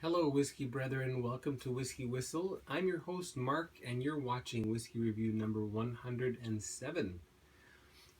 Hello, whiskey brethren. Welcome to Whiskey Whistle. I'm your host, Mark, and you're watching Whiskey Review number 107.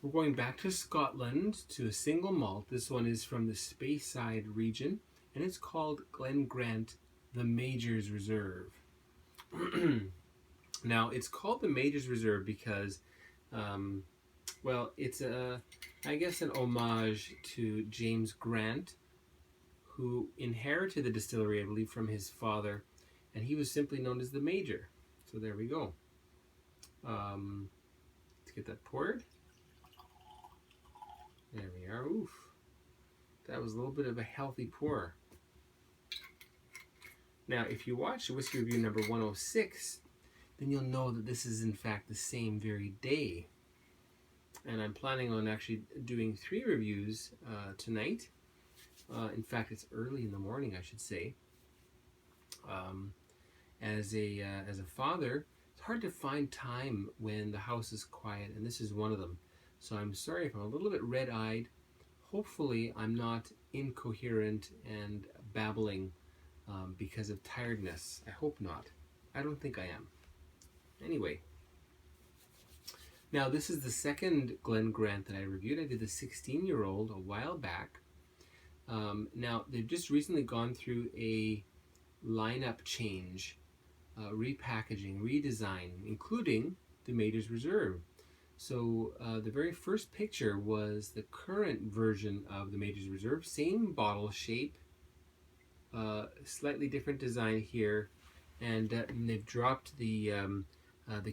We're going back to Scotland to a single malt. This one is from the Speyside region, and it's called Glengrant, the Major's Reserve. Now, it's called the Major's Reserve because, it's I guess, an homage to James Grant, who inherited the distillery, I believe, from his father, and he was simply known as the Major. So there we go. Let's get that poured. There we are. Oof. That was a little bit of a healthy pour. Now, if you watch Whiskey Review number 106, then you'll know that this is in fact the same very day. And I'm planning on actually doing 3 reviews tonight. In fact, it's early in the morning, I should say. As a father, it's hard to find time when the house is quiet, and this is one of them. So I'm sorry if I'm a little bit red-eyed. Hopefully, I'm not incoherent and babbling because of tiredness. I hope not. I don't think I am. Anyway. Now, this is the second Glengrant that I reviewed. I did the 16-year-old a while back. Now, they've just recently gone through a lineup change, repackaging, redesign, including the Major's Reserve. So the very first picture was the current version of the Major's Reserve, same bottle shape, slightly different design here, and they've dropped the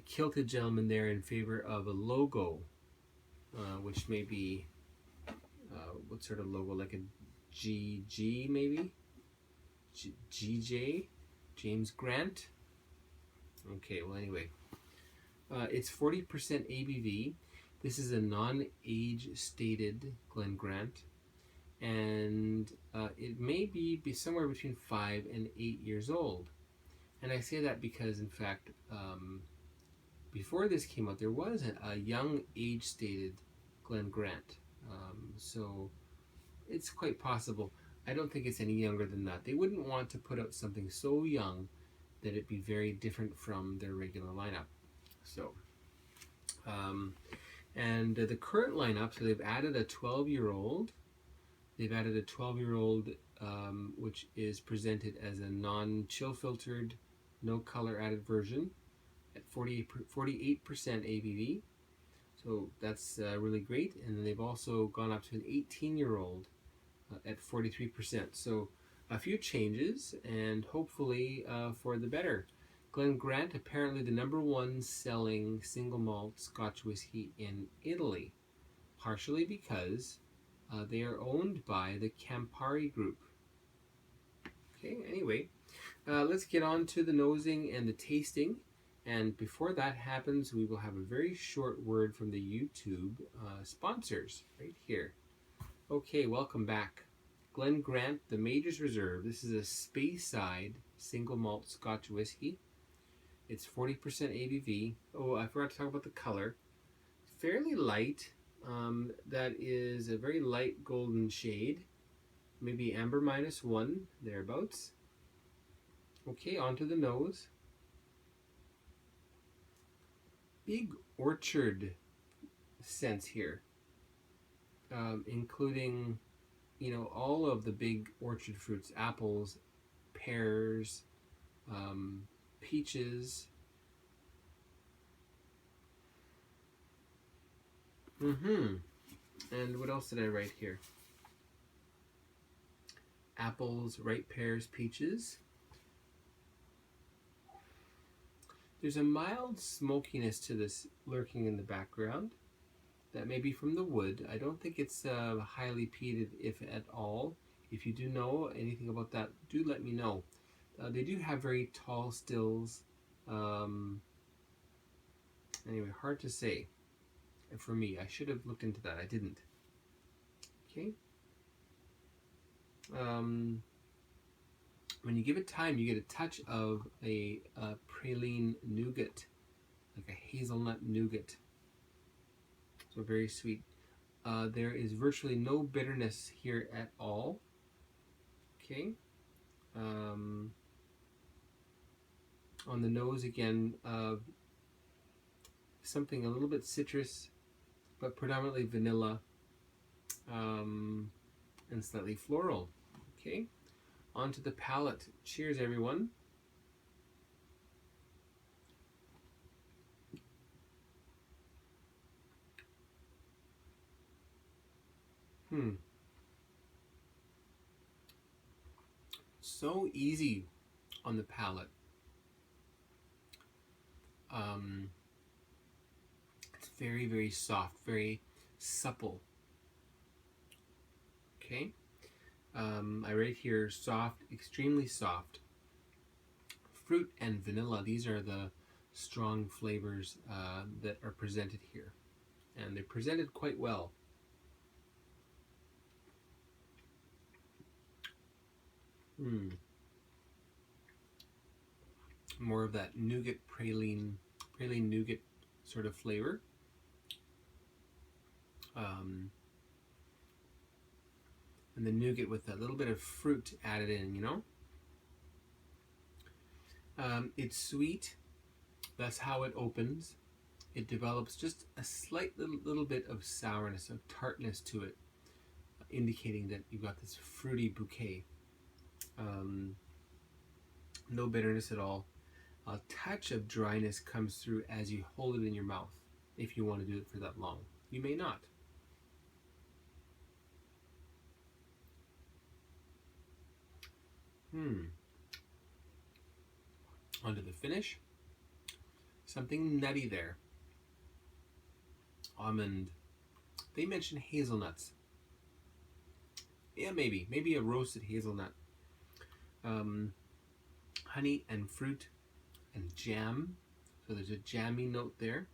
kilted gentleman there in favor of a logo, which may be what sort of logo, like a GG maybe? GJ? James Grant? Okay, well anyway. It's 40% ABV. This is a non-age stated Glengrant. And it may be somewhere between 5 and 8 years old. And I say that because, in fact, before this came out, there was a young age stated Glengrant. So it's quite possible. I don't think it's any younger than that. They wouldn't want to put out something so young that it'd be very different from their regular lineup. So, and the current lineup, so they've added a 12-year-old. They've added a 12-year-old, which is presented as a non-chill filtered, no color added version at 48% ABV. So that's really great. And then they've also gone up to an 18-year-old at 43%. So a few changes, and hopefully for the better. Glengrant, apparently the #1 selling single malt Scotch whiskey in Italy, partially because they are owned by the Campari Group. Okay, anyway, let's get on to the nosing and the tasting. And before that happens, we will have a very short word from the YouTube sponsors right here. Okay, welcome back. Glengrant, the Major's Reserve. This is a Speyside single malt Scotch whiskey. It's 40% ABV. Oh, I forgot to talk about the color. Fairly light. That is a very light golden shade. Maybe amber -1, thereabouts. Okay, onto the nose. Big orchard sense here, including, all of the big orchard fruits: apples, pears, peaches. And what else did I write here? Apples, ripe pears, peaches. There's a mild smokiness to this lurking in the background. That may be from the wood. I don't think it's highly peated, if at all. If you do know anything about that, do let me know. They do have very tall stills. Anyway, hard to say. For me, I should have looked into that. I didn't. Okay. When you give it time, you get a touch of a praline nougat, like a hazelnut nougat. So very sweet. There is virtually no bitterness here at all. Okay. On the nose again, something a little bit citrus, but predominantly vanilla, and slightly floral. Okay, onto the palate. Cheers, everyone. So easy on the palate. It's very, very soft, very supple. Okay. I write here soft, extremely soft. Fruit and vanilla, these are the strong flavors that are presented here. And they're presented quite well. More of that nougat praline nougat sort of flavor. And the nougat with a little bit of fruit added in, you know. It's sweet. That's how it opens. It develops just a slight little bit of sourness, of tartness to it, indicating that you've got this fruity bouquet. No bitterness at all. A touch of dryness comes through as you hold it in your mouth, if you want to do it for that long. You may not. Onto the finish. Something nutty there. Almond. They mentioned hazelnuts. Yeah, maybe a roasted hazelnut. Honey and fruit and jam. So there's a jammy note there.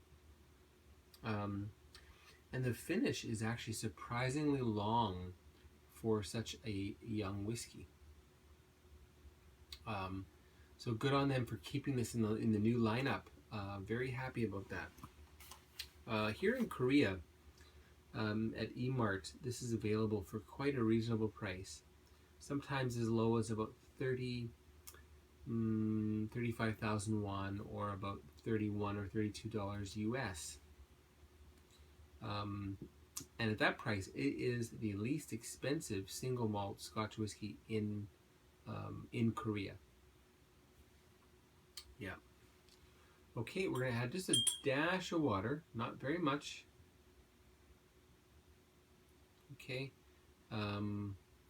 And the finish is actually surprisingly long for such a young whiskey. So good on them for keeping this in the new lineup. Very happy about that. Here in Korea, at eMart, this is available for quite a reasonable price. Sometimes as low as about 35,000 won, or about $31 or $32 US. And at that price, it is the least expensive single malt Scotch whiskey in Korea. Yeah. Okay, we're gonna add just a dash of water, not very much. Okay,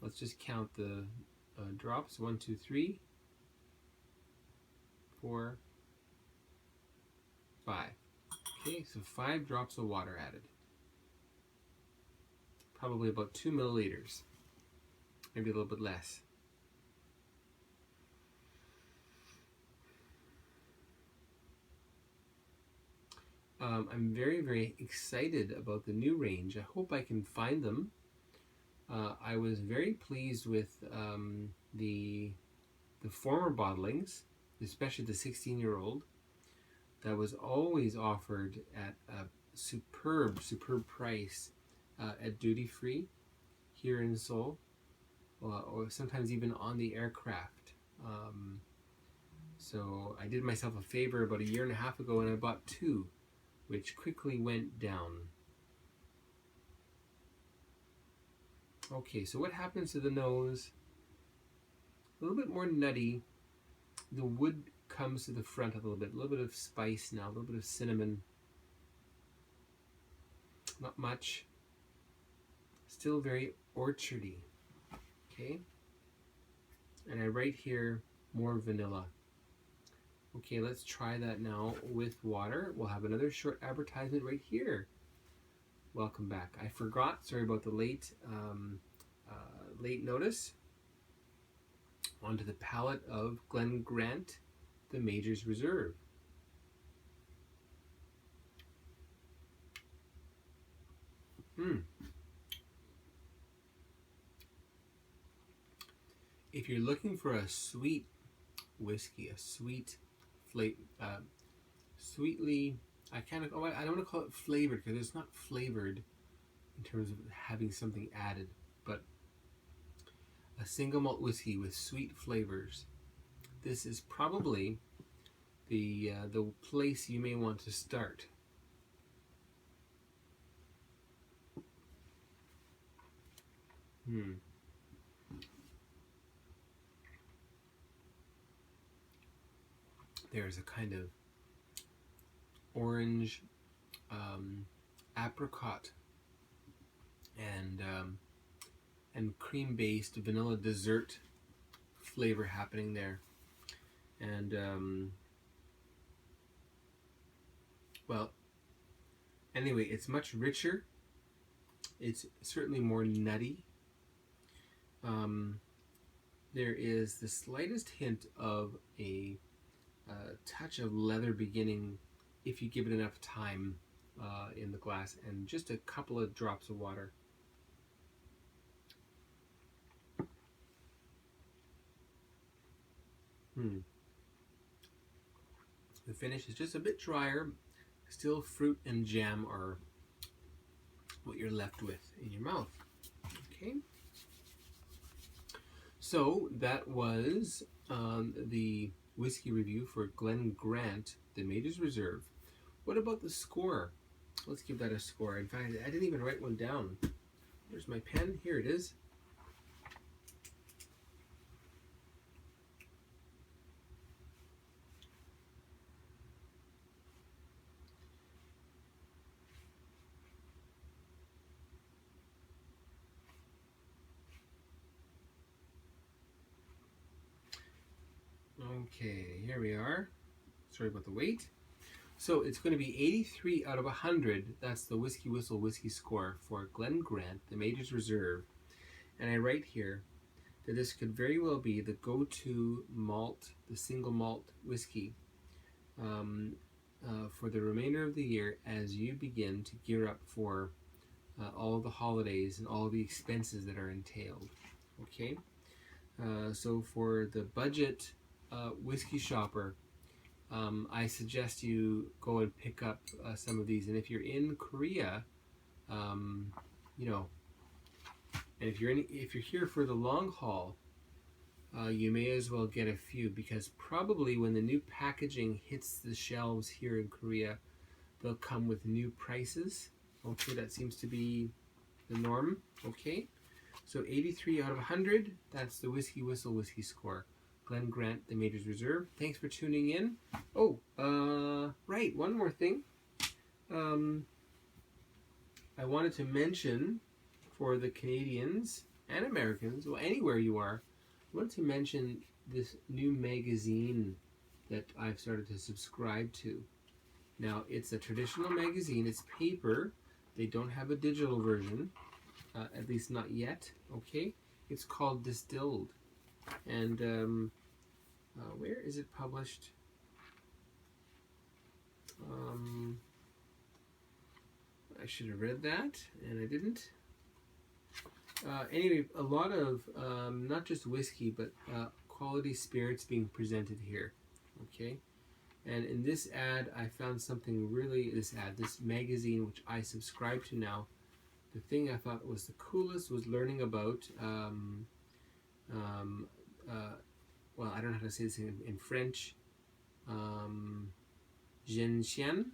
let's just count the drops. 1, 2, 3, 4, 5. Okay, so 5 drops of water added. Probably about 2 milliliters, maybe a little bit less. I'm very, very excited about the new range. I hope I can find them. I was very pleased with the former bottlings, especially the 16-year-old, that was always offered at a superb price at duty free here in Seoul, or sometimes even on the aircraft. So I did myself a favor about a year and a half ago, and I bought 2, which quickly went down. Okay, so what happens to the nose? A little bit more nutty. The wood comes to the front a little bit of spice now, a little bit of cinnamon. Not much. Still very orchardy. Okay, and I write here more vanilla. Okay, let's try that now with water. We'll have another short advertisement right here. Welcome back. I forgot, sorry about the late notice. Onto the palate of Glengrant, the Major's Reserve. If you're looking for a sweet whiskey, a sweet sweetly, I don't want to call it flavored, because it's not flavored in terms of having something added, but a single malt whiskey with sweet flavors. This is probably the place you may want to start. There's a kind of orange, apricot, and cream-based vanilla dessert flavor happening there. And well, anyway, it's much richer. It's certainly more nutty. There is the slightest hint of a touch of leather beginning if you give it enough time in the glass, and just a couple of drops of water. The finish is just a bit drier. Still, fruit and jam are what you're left with in your mouth. Okay. So that was the whiskey review for Glengrant, the Major's Reserve. What about the score? Let's give that a score. In fact, I didn't even write one down. Where's my pen? Here it is. Okay, here we are. Sorry about the wait. So it's going to be 83 out of 100. That's the WhiskyWhistle whiskey score for Glengrant, the Major's Reserve. And I write here that this could very well be the go-to malt, the single malt whiskey for the remainder of the year as you begin to gear up for all of the holidays and all of the expenses that are entailed. Okay, so for the budget whiskey shopper, I suggest you go and pick up some of these. And if you're in Korea, you know, and if you're here for the long haul, you may as well get a few, because probably when the new packaging hits the shelves here in Korea, they'll come with new prices. Okay, that seems to be the norm. Okay, so 83 out of 100. That's the WhiskyWhistle whiskey score. Glengrant, the Major's Reserve. Thanks for tuning in. Oh, right, one more thing. I wanted to mention for the Canadians and Americans, well, anywhere you are, I wanted to mention this new magazine that I've started to subscribe to. Now, it's a traditional magazine. It's paper. They don't have a digital version, at least not yet. Okay, it's called Distilled. And where is it published? I should have read that, and I didn't. Anyway, a lot of not just whiskey, but quality spirits being presented here. Okay, and in this ad, I found something really. This magazine, which I subscribe to now. The thing I thought was the coolest was learning about. Well, I don't know how to say this in French. Gentian,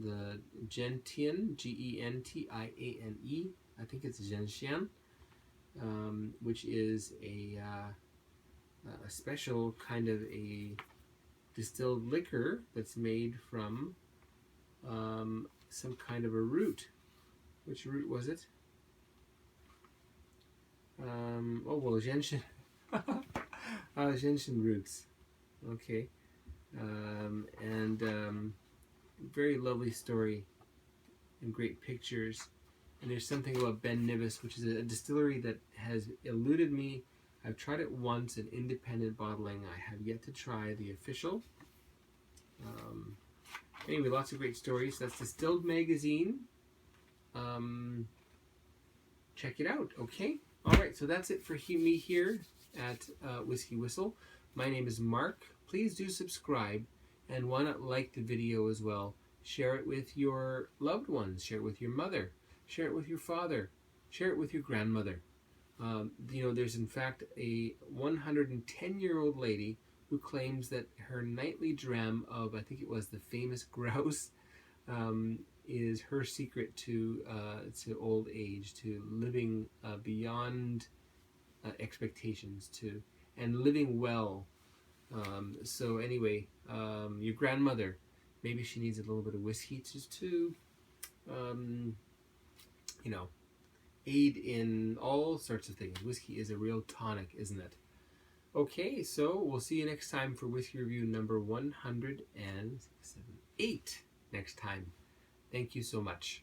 the Gentian, Gentiane. I think it's Gentian, which is a special kind of a distilled liquor that's made from some kind of a root. Which root was it? Oh, well, gentian. Gentian roots. Okay. Very lovely story and great pictures. And there's something about Ben Nevis, which is a distillery that has eluded me. I've tried it once in independent bottling. I have yet to try the official. Anyway, lots of great stories. That's Distilled Magazine. Check it out, okay? All right, so that's it for me here at WhiskyWhistle. My name is Mark. Please do subscribe, and why not like the video as well? Share it with your loved ones. Share it with your mother. Share it with your father. Share it with your grandmother. There's in fact a 110-year-old lady who claims that her nightly dram of, I think it was the famous grouse, is her secret to old age, to living beyond expectations, and living well. So anyway, your grandmother, maybe she needs a little bit of whiskey just to, you know, aid in all sorts of things. Whiskey is a real tonic, isn't it? Okay, so we'll see you next time for Whiskey Review number 108 next time. Thank you so much.